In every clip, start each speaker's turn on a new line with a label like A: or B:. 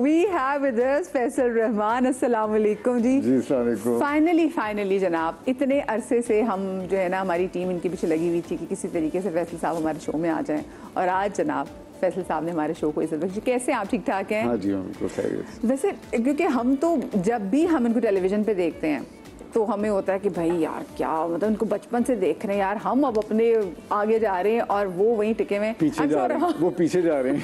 A: we have with us Faisal Rahman. अस्सलाम वालेकुम जी।
B: जी अस्सलाम वालेकुम।
A: फाइनली जनाब, इतने अरसे से हम जो है ना हमारी टीम इनके पीछे लगी हुई थी कि किसी तरीके से फैसल साहब हमारे शो में आ जाएं, और आज जनाब फैसल साहब ने हमारे शो को इज्जत बख्शी। कैसे हैं आप? ठीक ठाक हैं?
B: हाँ जी, हम बिल्कुल खैरियत।
A: वैसे क्योंकि हम तो जब भी हम इनको टेलीविज़न पे देखते हैं तो हमें होता है कि भाई यार क्या मतलब उनको बचपन से देख रहे हैं यार, हम अब अपने आगे जा रहे हैं और वो वहीं टिके हुए
B: पीछे जा रहे हैं, वो पीछे जा रहे हैं।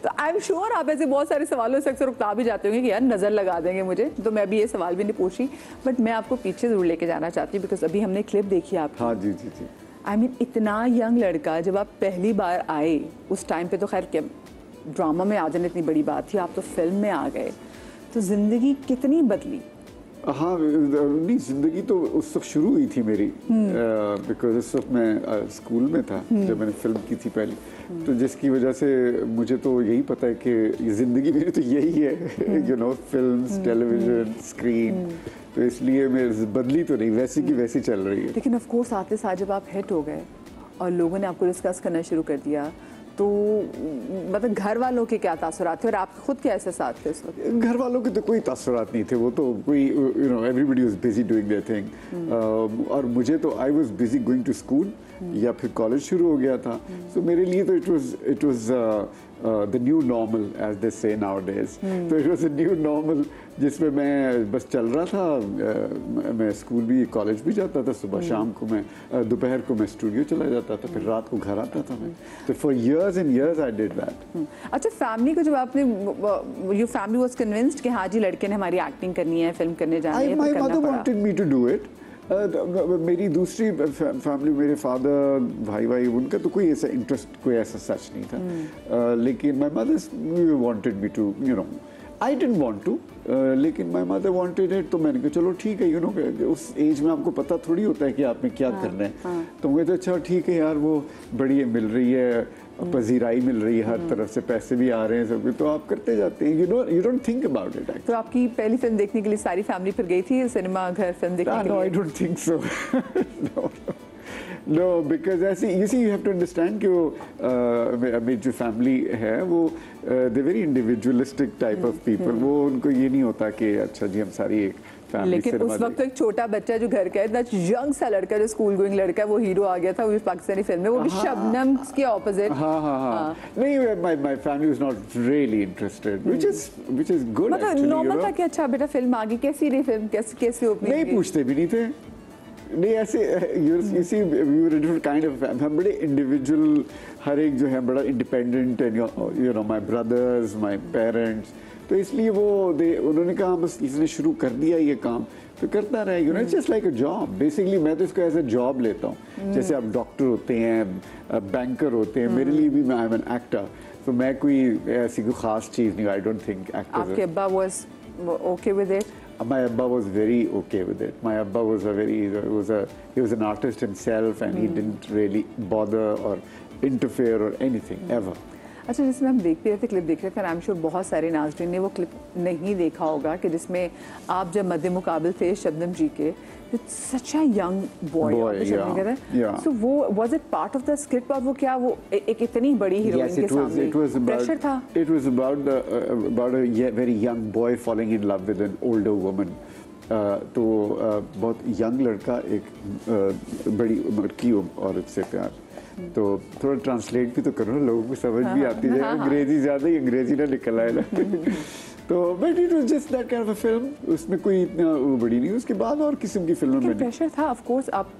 A: तो आई एम श्योर आप ऐसे बहुत सारे सवालों से अक्सर उकता भी जाते होंगे कि यार नज़र लगा देंगे मुझे, तो मैं भी ये सवाल भी नहीं पूछी, बट मैं आपको पीछे ज़रूर लेके जाना चाहती हूँ बिकॉज अभी हमने क्लिप देखी आप।
B: हाँ जी जी जी।
A: आई मीन इतना यंग लड़का, जब आप पहली बार आए उस टाइम पे तो खैर क्या ड्रामा में आ जाना इतनी बड़ी बात थी, आप तो फिल्म में आ गए, तो ज़िंदगी कितनी बदली?
B: हाँ नहीं, ज़िंदगी तो उस वक्त शुरू हुई थी मेरी, बिकॉज उस वक्त मैं स्कूल में था जब मैंने फिल्म की थी पहली, तो जिसकी वजह से मुझे तो यही पता है कि ज़िंदगी मेरी तो यही है, you know, films, television, screen, तो इसलिए मेरी बदली तो नहीं, वैसी की वैसी चल रही है।
A: लेकिन ऑफ कोर्स आते साथ जब आप हिट हो गए और लोगों ने आपको डिस्कस करना शुरू कर दिया, तो मतलब घर वालों के क्या तासुरात थे और आपके खुद के एहसास थे उस वक्त?
B: घर वालों के तो कोई तासुरात नहीं थे, वो तो कोई you know everybody was busy doing their thing, और मुझे तो I was busy going to school या फिर कॉलेज शुरू हो गया था, सो मेरे लिए तो it was the new normal as they say nowadays, तो it was a new normal जिसमें मैं बस चल रहा था, मैं स्कूल भी कॉलेज भी जाता था, सुबह शाम को मैं दोपहर को मैं स्टूडियो चला जाता था, फिर रात को घर आता था मैं, तो for years and years I did that.
A: अच्छा, फैमिली को जब आपने योर फैमिली वाज कन्विंस्ड कि हाँ जी लड़के ने हमारी एक्टिंग करनी है, फिल्म करने जानी है,
B: my mother wanted me to do it. मेरी दूसरी फैमिली, मेरे फादर, भाई, उनका तो कोई ऐसा इंटरेस्ट, कोई ऐसा सच नहीं था, लेकिन my mother wanted me to, you know, I didn't want to, लेकिन माय मदर वांटेड इट, तो मैंने कहा चलो ठीक है, यू नो, उस एज में आपको पता थोड़ी होता है कि आपने क्या करना है, तो मुझे तो अच्छा ठीक है यार, वो बढ़िया मिल रही है, पजीराई मिल रही है, हर तरफ से पैसे भी आ रहे हैं सब, तो आप करते जाते हैं, you don't think about it.
A: तो आपकी पहली फिल्म देखने के लिए सारी फैमिली फिर गई थी सिनेमा घर फिल्म देखने के लिए?
B: No, I don't think so. No, because ऐसे you see you have to understand कि वो मेरी जो फैमिली है वो they very individualistic type of people, वो उनको ये नहीं होता कि अच्छा जी हम सारी एक फैमिली।
A: लेकिन उस वक्त तो एक छोटा बच्चा जो घर का है, इतना यंग सा लड़का जो स्कूल गोइंग लड़का है, वो हीरो आ गया था, वो भी पाकिस्तानी फिल्म में, वो भी शबनम के ऑपोजिट।
B: हाँ नहीं, my family was not really interested, which is good
A: मतलब
B: एक्चुअली,
A: नॉर्मल था कि अच्छा बेटा फिल्म आ गई, कैसी रही फिल्म, कैसे ओपनिंग?
B: नहीं पूछते भी नहीं थे, नहीं ऐसे you see we were a different kind of हम बड़े इंडिविजुअल, हर एक जो है बड़ा independent, and you know my brothers, my parents, तो इसलिए वो उन्होंने कहा बस इसने शुरू कर दिया ये काम तो करता रहे, you know, it's just like a job basically. मैं तो इसको एज अ जॉब लेता हूँ, जैसे आप डॉक्टर होते हैं, बैंकर होते हैं, मेरे लिए भी मैं आई एम एन एक्टर, तो मैं कोई ऐसी कोई खास चीज़ नहीं, आई डोंट थिंक एक्टर।
A: आपके अब्बा was okay with it?
B: My Abba was very okay with it. My Abba was he was an artist himself, and he didn't really bother or interfere or anything ever.
A: अच्छा, जिसमें हम देखते रहते clip देख रहे थे, आई एम श्योर बहुत सारे नाज़रीन ने वो क्लिप नहीं देखा होगा, कि जिसमें आप जब मद्दे मुकाबिल थे शबनम जी के, सच अ यंग बॉय, सो वो was it part of the script, और वो क्या वो एक इतनी बड़ी हीरोइन के सामने प्रेशर था?
B: It was about a very young boy falling in love with an older woman. तो बहुत यंग लड़का एक बड़ी लड़की औरत से प्यार, तो थोड़ा ट्रांसलेट भी तो करो ना, लोगों को समझ भी आती है, अंग्रेजी ज़्यादा ही अंग्रेजी ना निकल आए ना। तो but it was just that kind of a film, उसमें कोई इतना बड़ी नहीं, उसके बाद और किस्म की फिल्मों में
A: प्रेशर था ऑफ कोर्स। आप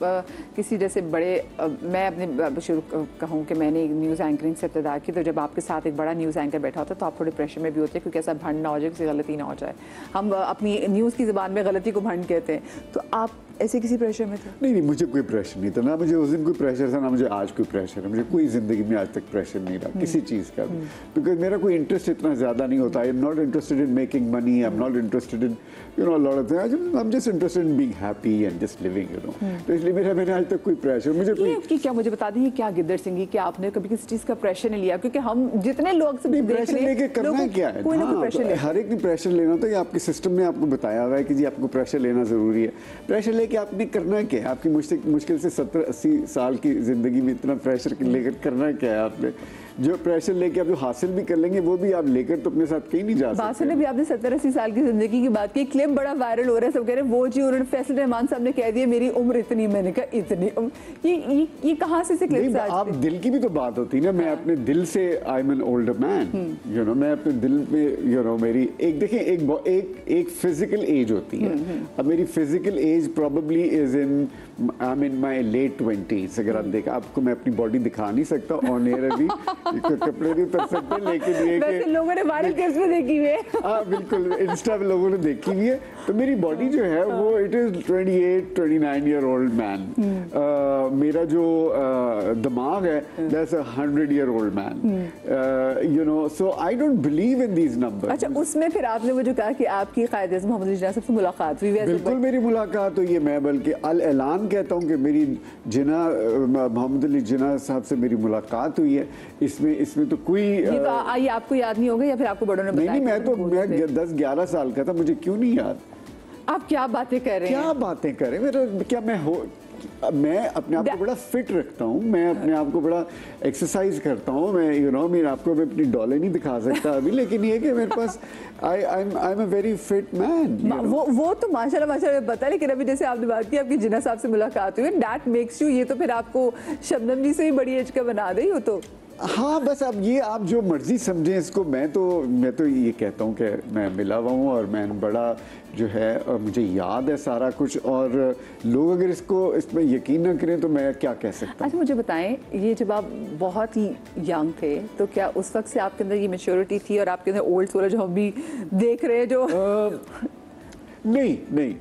A: किसी जैसे बड़े मैं अपने शुरू कहूँ कि मैंने न्यूज़ एंकरिंग से इब्तिदा की, तो जब आपके साथ एक बड़ा न्यूज़ एंकर बैठा होता है तो आप थोड़े प्रेशर में भी होते हैं, क्योंकि ऐसा भंड ना हो जाए, किसी गलती ना हो जाए, हम अपनी न्यूज़ की ज़बान में गलती को भंड कहते हैं, तो आप ऐसे किसी प्रेशर में थे?
B: नहीं, मुझे कोई प्रेशर नहीं था, ना मुझे उस दिन कोई प्रेशर था, ना मुझे आज कोई प्रेशर है, मुझे कोई ज़िंदगी में आज तक प्रेशर नहीं रहा किसी चीज़ का, बिकॉज मेरा कोई इंटरेस्ट इतना ज़्यादा नहीं होता। I am not interested in making money, I am not interested in you know lot of things, I am just interested in being happy and just living, you know, तो इसलिए मैंने आज तक कोई प्रेशर मुझे कोई
A: क्या मुझे बता दें क्या गिद्दर सिंह कि आपने कभी किसी चीज़ का प्रेशर नहीं लिया? क्योंकि हम जितने लोग से
B: प्रेशर लेके करना क्या है, हर एक ने प्रेशर लेना होता है, आपके सिस्टम ने आपको बताया हुआ है कि जी आपको प्रेशर लेना ज़रूरी है, प्रेशर लेके आपने करना क्या है? आपकी मुश्किल से 70-80 साल की ज़िंदगी में इतना प्रेशर लेकर करना क्या है आपने? जो प्रेशर लेके आप जो हासिल भी कर लेंगे वो भी आप लेकर तो अपने साथ कहीं नहीं जा सकते।
A: बात ने भी आपने 70-80 साल की जिंदगी की बात की, क्लिप बड़ा वायरल हो रहा है, सब कह रहे हैं वो जी, उन्होंने फैसल रहमान साहब ने कह दिया मेरी उम्र इतनी, मैंने कहा इतनी ये कहाँ से क्लिप्स आते हैं?
B: आप दिल की भी तो बात होती है ना, मैं अपने दिल से I am an older man, you know, मैं अपने दिल में, यू नो, मेरी एक देखें एक फिजिकल एज होती है। अब मेरी physical age probably is in, I am in my late 20s। अगर आप देखें, आपको मैं अपनी बॉडी दिखा नहीं सकता ऑन एयर अभी, कपड़े नहीं उतर सकते, लेकिन ये
A: कि लोगों ने वायरल केस में देखी हुई है।
B: हाँ बिल्कुल, इंस्टा पे लोगों ने देखी हुई है। तो मेरी बॉडी जो है वो it is 28-29 year old man. मेरा जो दिमाग है that's a 100 year old man, you know, so I don't believe in these numbers.
A: अच्छा, उसमें फिर आपने वो जो कहा कि आपकी कायद आज़म मोहम्मद अली जिन्ना साहब से मुलाकात हुई,
B: बिल्कुल मेरी मुलाकात हुई है। मैं बल्कि अल ऐलान कहता हूँ कि मेरी जिन्ना मोहम्मद अली जिन्ना साहब से मेरी मुलाकात हुई है। इसमें तो कोई
A: ये तो ये आपको याद नहीं होगा या फिर आपको बड़ों ने बताया?
B: नहीं, मैं 10-11 साल का था, मुझे क्यों नहीं याद।
A: आप क्या बातें कर रहे हैं?
B: क्या बातें कर रहे हैं? मेरा क्या, मैं अपने आप को बड़ा फिट रखता हूँ, मैं अपने आप को बड़ा एक्सरसाइज करता हूँ, मैं, यू नो, मैं आपको मैं अपनी डॉले नहीं दिखा सकता अभी, लेकिन ये कि मेरे पास I am a very fit man.
A: वो तो माशाल्लाह पता है, लेकिन अभी जैसे आपने बात की आपकी जिन्ना साहब से मुलाकात हुई, दैट मेक्स यू, ये तो फिर आपको शबनम जी से भी बड़ी एज का बना दे हो तो।
B: हाँ बस अब ये आप जो मर्जी समझें इसको, मैं तो ये कहता हूँ कि मैं मिला हुआ हूँ और मैं बड़ा जो है, और मुझे याद है सारा कुछ, और लोग अगर इसमें यकीन ना करें तो मैं क्या कह सकता हूँ।
A: अच्छा मुझे बताएं, ये जब आप बहुत ही यंग थे तो क्या उस वक्त से आपके अंदर ये मैच्योरिटी थी और आपके अंदर ओल्ड सोल जो हम भी देख रहे हैं जो
B: नहीं,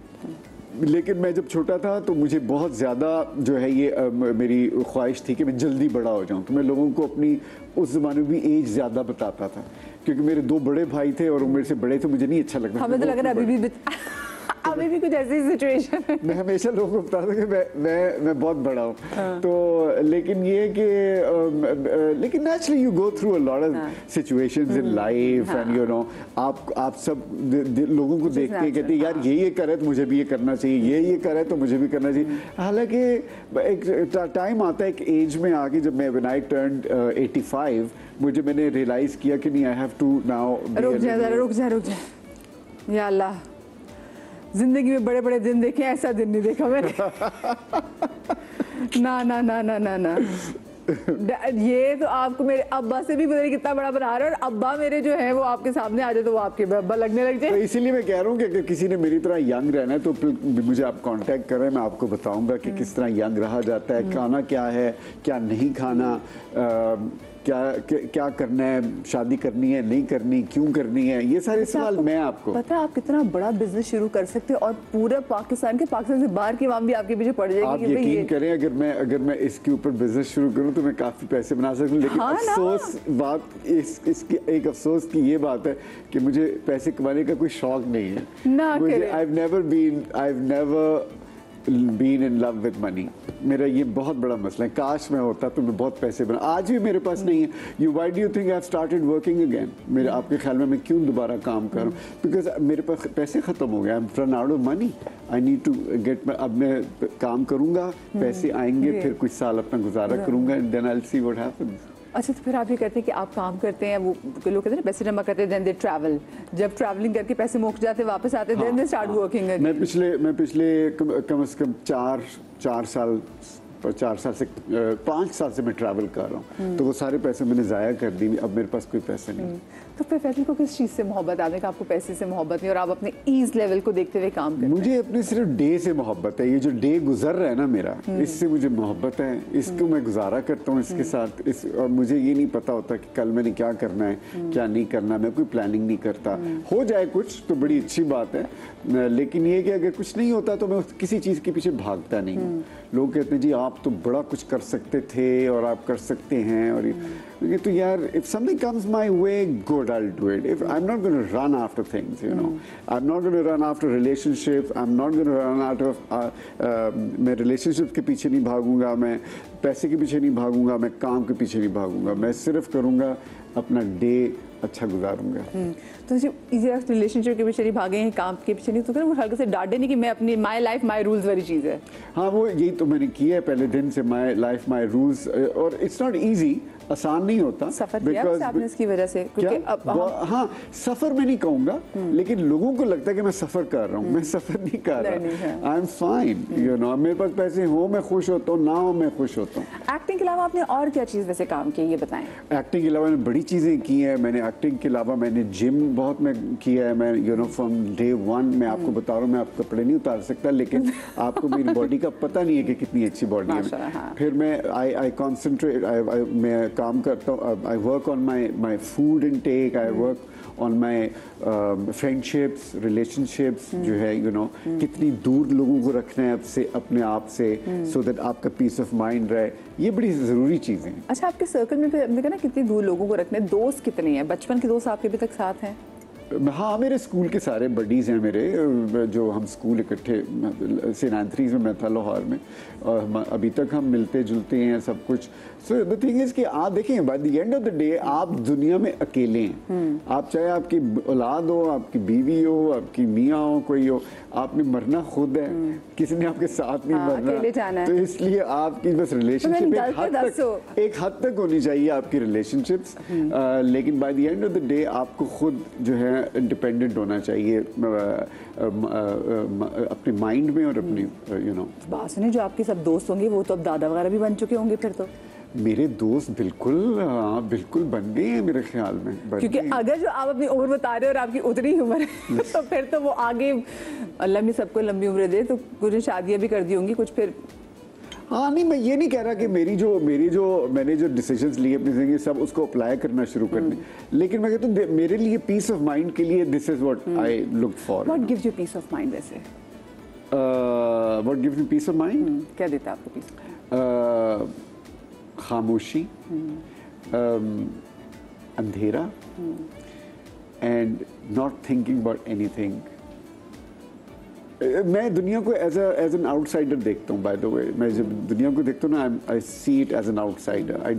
B: लेकिन मैं जब छोटा था तो मुझे बहुत ज़्यादा जो है ये मेरी ख्वाहिश थी कि मैं जल्दी बड़ा हो जाऊं, तो मैं लोगों को अपनी उस ज़माने में भी एज ज़्यादा बताता था, क्योंकि मेरे 2 बड़े भाई थे और वो मेरे से बड़े थे, मुझे नहीं अच्छा लगता।
A: हमें तो लग रहा है अभी भी कुछ ऐसी सिचुएशन है।
B: मैं हमेशा लोगों को बताता कि मैं बहुत बड़ा हूँ। हाँ। तो लेकिन ये कि लेकिन naturally you go through a lot of situations in life, and you know, आप सब लोगों को देखते हैं, कहते हैं यार ये कर रहा है तो मुझे भी ये करना चाहिए, ये कर रहा है तो मुझे भी करना चाहिए। हालांकि एक टाइम आता है, एक एज में आके, जब मैं व्हेन आई टर्न्ड 85, मैंने रियलाइज किया कि नहीं, आई हैव टू नाउ
A: रुक जा या अल्लाह, जिंदगी में बड़े बड़े दिन देखे, ऐसा दिन नहीं देखा मैंने। ना ये तो आपको मेरे अब्बा से भी पता नहीं कितना बड़ा बना रहे हैं, और अब्बा मेरे जो है वो आपके सामने आ जाए तो वो आपके अब्बा लगने लग जाए।
B: तो इसीलिए मैं कह रहा हूँ कि अगर किसी ने मेरी तरह यंग रहना है तो मुझे आप कांटेक्ट करें, मैं आपको बताऊंगा कि किस तरह यंग रहा जाता है, खाना क्या है, क्या नहीं खाना, क्या करना है, शादी करनी है नहीं करनी, क्यों करनी है, ये सारे सवाल मैं आपको।
A: पता है आप कितना बड़ा बिजनेस शुरू कर सकते हैं और पूरा पाकिस्तान से बाहर की आवाम भी आपके पीछे पड़ जाएगी।
B: आप यकीन करें, अगर मैं इसके ऊपर बिजनेस शुरू करूं तो मैं काफी पैसे बना सकता हूं, लेकिन हाँ अफसोस बात इसकी एक अफसोस की ये बात है कि मुझे पैसे कमाने का कोई शौक नहीं है ना। मुझे I have never been in love with money. मेरा ये बहुत बड़ा मसला है, काश मैं होता तो मैं बहुत पैसे बना, आज भी मेरे पास नहीं है। Why do you think I have started working again? मेरे आपके ख्याल में मैं क्यों दोबारा काम कर रहा हूँ? बिकॉज मेरे पास पैसे खत्म हो गए, I am run out of money, I need to get. अब मैं काम करूंगा, पैसे आएंगे, फिर कुछ साल अपना गुजारा करूंगा, and then I will see what happens.
A: अच्छा, तो फिर आप ये कहते हैं कि आप काम करते हैं, वो लोग कहते हैं पैसे जमा करते हैं, देन दे ट्रैवल, जब ट्रैवलिंग करके पैसे मुक जाते वापस आते, then they start working again.
B: मैं पिछले कम से कम 4 साल से 5 साल से मैं ट्रैवल कर रहा हूँ, तो वो सारे पैसे मैंने ज़ाया कर दी, अब मेरे पास कोई पैसे नहीं।
A: तो फिर फैसल को किस चीज़ से मोहब्बत? आपने कहा आपको पैसे से मोहब्बत नहीं और आप अपने ईज लेवल को देखते हुए काम करते हैं।
B: मुझे अपने सिर्फ डे से मोहब्बत है, ये जो डे गुजर रहा है ना मेरा, इससे मुझे मोहब्बत है, इसको मैं गुजारा करता हूँ इसके साथ, और मुझे ये नहीं पता होता कि कल मैंने क्या करना है, क्या नहीं करना, मैं कोई प्लानिंग नहीं करता। हो जाए कुछ तो बड़ी अच्छी बात है, लेकिन ये कि अगर कुछ नहीं होता तो मैं किसी चीज़ के पीछे भागता नहीं हूँ। लोग कहते हैं जी आप तो बड़ा कुछ कर सकते थे और आप कर सकते हैं, और ये तो यार, if something comes my way, good, I'll do it. If I'm not going to run after things, you know, I'm not going to run after relationships. I'm not going to run out of मैं relationships के पीछे नहीं भागूंगा, मैं पैसे के पीछे नहीं भागूंगा, मैं काम के पीछे नहीं भागूंगा, मैं सिर्फ करूंगा अपना डे अच्छा गुजारूंगा।
A: तो रिलेशनशिप के पीछे नहीं भागे हैं, काम के पीछे नहीं, तो वो हल्के से डांटे नहीं कि मैं अपनी माय लाइफ माय रूल्स वाली चीज़ है।
B: हाँ, वो यही तो मैंने किया है पहले दिन से, माय लाइफ माय रूल्स, और इट्स नॉट ईजी। आसान नहीं होता।
A: सफर किया आपने इसकी वजह से? क्योंकि अब
B: हाँ, सफर मैं नहीं कहूँगा, लेकिन लोगों को लगता है कि मैं सफर कर रहा हूँ। मैं सफर नहीं कर रहा। I am fine, you know, मेरे पास पैसे हो मैं खुश होता हूँ, ना हो मैं खुश होता हूँ।
A: एक्टिंग के अलावा आपने और क्या चीज़ वैसे काम की, ये बताएं।
B: एक्टिंग के अलावा मैंने बड़ी चीज़ें की हैं। मैंने एक्टिंग के अलावा मैंने जिम बहुत मैं किया है। मैं you know from day one मैं आपको बता रहा हूँ, मैं आप कपड़े नहीं उतार सकता, लेकिन आपको मेरी बॉडी का पता नहीं है कि कितनी अच्छी बॉडी है। फिर मैं आई कॉन्सेंट्रेट, मैं काम करता हूँ, I work on my food intake, I work on my friendships, relationships, जो है यू नो कितनी दूर लोगों को रखना है आपसे, अपने आप से, सो दैट आपका पीस ऑफ माइंड रहे। ये बड़ी ज़रूरी चीज़ें हैं।
A: अच्छा, आपके सर्कल में फिर आपने कहा ना कितनी दूर लोगों को रखना है, दोस्त कितने हैं? बचपन के दोस्त आपके अभी तक साथ हैं?
B: हाँ, मेरे स्कूल के सारे बडीज़ हैं मेरे, जो हम स्कूल इकट्ठे सेंट एंथनीज़ में मैं था लाहौर में, और अभी तक हम मिलते जुलते हैं सब कुछ। सो द थिंग इज़ कि आप देखें, by the end of the day आप दुनिया में अकेले हैं। आप चाहे आपकी औलाद हो, आपकी बीवी हो, आपकी मियाँ हो, कोई हो, आपने मरना खुद है, किसी ने आपके साथ नहीं मरना।
A: अकेले जाना है।
B: तो इसलिए आपकी बस रिलेशनशिप एक हद तक होनी चाहिए आपकी रिलेशनशिप्स, लेकिन by the end of the day आपको खुद जो है इंडिपेंडेंट होना चाहिए अपने माइंड में और अपनी यू नो।
A: बात सुनिए, जो आपके सब दोस्त होंगे वो तो अब दादा वगैरह भी बन चुके होंगे फिर तो?
B: मेरे दोस्त बिल्कुल बिल्कुल बन गए हैं मेरे ख्याल में,
A: क्योंकि अगर जो आप अपनी उम्र बता रहे हो और आपकी उतनी उम्र है तो फिर तो वो आगे अल्लाह ने सबको लंबी उम्र दे, तो कुछ शादियां भी कर दी होंगी कुछ फिर।
B: हाँ, नहीं, मैं ये नहीं कह रहा कि मैंने जो डिसीजंस लिए अपनी जिंदगी सब उसको अप्लाई करना शुरू करने, लेकिन मैं कहता हूँ मेरे लिए पीस ऑफ माइंड के लिए this is what I look for.
A: What gives you peace of mind वैसे?
B: What gives me peace of mind?
A: क्या देता है आपको पीस?
B: खामोशी, अंधेरा, and not thinking about anything. मैं दुनिया को एज एन आउटसाइडर देखता हूँ। बाय द वे, मैं जब दुनिया को देखता हूँ ना, I see it as an outsider. I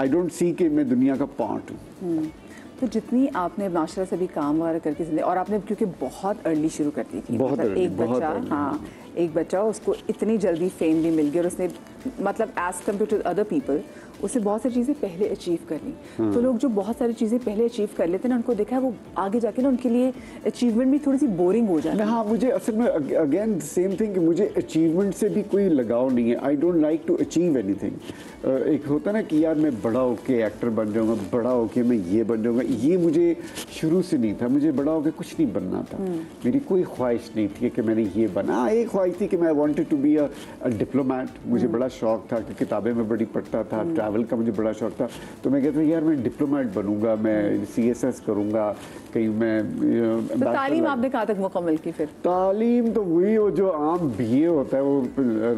B: don't see कि मैं दुनिया का पार्ट हूँ।
A: तो जितनी आपने माशाल्लाह से भी काम वगैरह करके जिंदगी, और आपने क्योंकि बहुत अर्ली शुरू कर दी थी,
B: बहुत
A: मतलब एक बच्चा उसको इतनी जल्दी फेम भी मिल गया, और उसने मतलब as compare to other people उससे बहुत सारी चीज़ें पहले अचीव कर ली। तो लोग जो बहुत सारी चीज़ें पहले अचीव कर लेते हैं ना, उनको देखा है वो आगे जाके ना उनके लिए अचीवमेंट भी थोड़ी सी बोरिंग हो जाती है।
B: हाँ, मुझे असल में अगेन सेम थिंग कि मुझे अचीवमेंट से भी कोई लगाव नहीं है। I don't like to achieve anything. एक होता ना कि यार मैं बड़ा होके एक्टर बन जाऊँगा, बड़ा होके मैं ये बन जाऊँगा, ये मुझे शुरू से नहीं था। मुझे बड़ा होके कुछ नहीं बनना था। मेरी कोई ख्वाहिश नहीं थी कि मैंने ये बना। एक ख्वाहिश थी कि मैं wanted to be a diplomat. मुझे बड़ा शौक था कि किताबें मैं बड़ी पढ़ता था, ट्रैवल का मुझे बड़ा शौक था। तो मैं कहता था यार मैं डिप्लोमेट बनूंगा, मैं CSS करूंगा, कहीं मैं।
A: तो तालीम आपने कहाँ तक मुकम्मल की फिर?
B: तालीम तो वही हो जो आम BA होता है, वो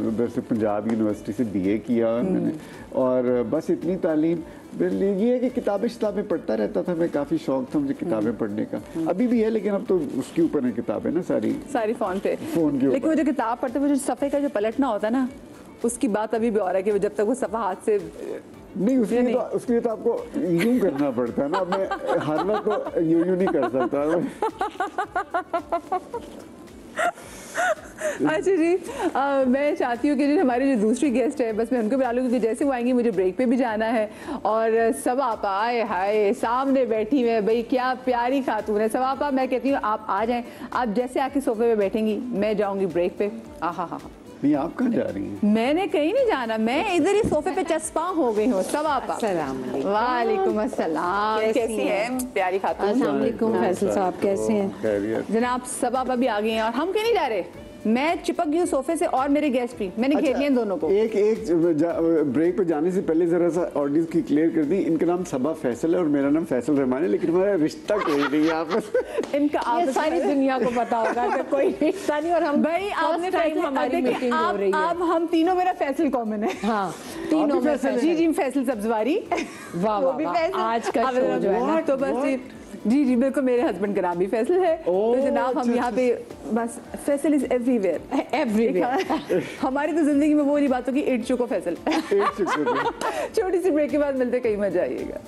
B: उधर से पंजाब यूनिवर्सिटी से BA किया मैंने, और बस इतनी तालीम। ये है कि किताबें पढ़ता रहता था मैं, काफ़ी शौक था मुझे किताबें पढ़ने का। अभी भी है, लेकिन अब तो उसके ऊपर है किताबें ना सारी फ़ोन के ऊपर।
A: लेकिन वो जो किताब पढ़ते वो जो सफ़े का जो पलटना होता है ना, उसकी बात अभी भी और है कि जब तक वो सफ़ा हाथ से
B: नहीं, उसके लिए तो आपको यूं करना पड़ता है ना। मैं हर वक्त तो यूं नहीं कर सकता।
A: अच्छा जी, मैं चाहती हूँ कि जो हमारी जो दूसरी गेस्ट है, बस मैं उनको बुला लूँ, क्योंकि जैसे वो आएंगी मुझे ब्रेक पे भी जाना है। और सवापा, आए हाय सामने बैठी है भाई, क्या प्यारी खातून है सवापा। मैं कहती हूँ आप आ जाएं, आप जैसे आके सोफे पे बैठेंगी मैं जाऊँगी ब्रेक पे। हाँ,
B: नहीं, आप कहाँ जा रही हैं?
A: मैंने कहीं नहीं जाना, मैं इधर ही सोफे पे चस्पा हो गई हूँ। सवापा, वालेकुम अस्सलाम, कैसी हैं प्यारी खातून?
C: अस्सलाम वालेकुम फैसल साहब, कैसे हैं?
A: जनाब सवापा भी आ गई हैं, और हम कहीं नहीं जा रहे। मैं चिपक गई हूँ सोफे से, और मेरे गेस्ट भी, मैंने घेर लिया दोनों को।
B: एक ब्रेक पे जाने से पहले जरा सा ऑडियंस की क्लियर कर दी, इनका नाम सबा फैसल है और मेरा नाम फैसल रहमान है, लेकिन हमारा रिश्ता कोई नहीं है आपस में।
C: इनका आप सारी दुनिया को पता होगा कि कोई रिश्ता नहीं। और हम
A: भाई आपने टाइम हमारी मीटिंग हो रही है, अब हम तीनों, मेरा फैसल कॉमन है।
C: हाँ, तीनों में
A: जी फैसल सब्जवारी।
C: वाह वाह, आज का शो जो है ना,
A: तो बस जी बिल्कुल, मेरे हस्बैंड का नाम भी फैसल है। तो जनाब हम यहाँ पे बस, फैसल इज एवरीवेयर। हमारी तो जिंदगी में वो वाली बातों की 8 चुको फैसल। छोटी सी ब्रेक के बाद मिलते, कहीं मजा आइएगा।